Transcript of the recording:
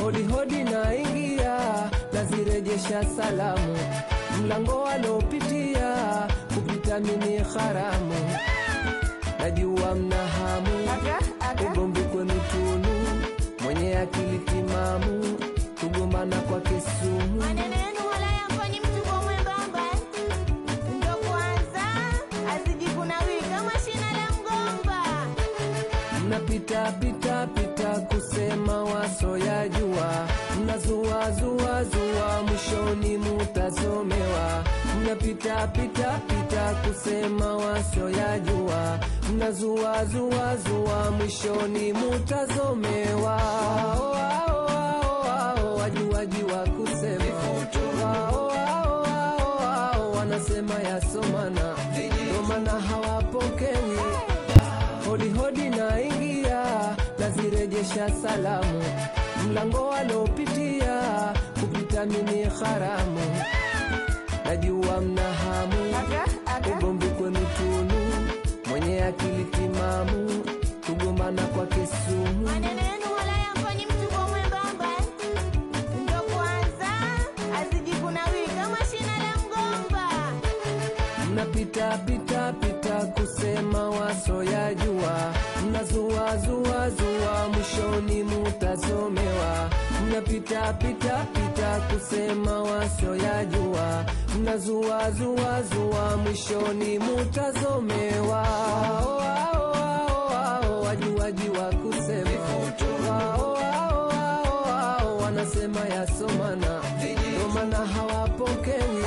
hodi hodi naingia, nazirejesha salamu, mlango walopitia kupita mimi haramu. Najua mna hamu ugomvi kwenu tunu, mwenye akili timamu kugombana kwa kisumu. Maneno yenu wala yamfanyi mtu kwa mwembamba, ndo kwanza azijikunawi kama shina la mgomba. Mnapita pita pita kusema waso ya jua, mnazua zua zua mwishoni mutazomewa. Mnapita pita pita kusema waso ya jua, mnazua zua zua mwishoni mutazomewa. Wajuaji wa kusema wanasema yasomana, domana hawapokewi. Hodi hodi naingia, nazirejesha salamu, mlango walopitia kupita mimi haramu. Najua mna hamu ugomvi kwenu tunu, mwenye akili timamu kugombana kwa kisumu. Maneno yenu wala yamfanyi mtu kwa mwembamba, ndo kwanza azijikunawi kama shina la mgomba. Mnapita pita pita kusema waso ya jua, mnazua zua zua mwishoni mutazomewa. Mnapita pita pita kusema waso ya jua, mnazua zua zua mwishoni mutazomewa. Wajuaji wa kusema wanasema yasomana, domana hawapokewi.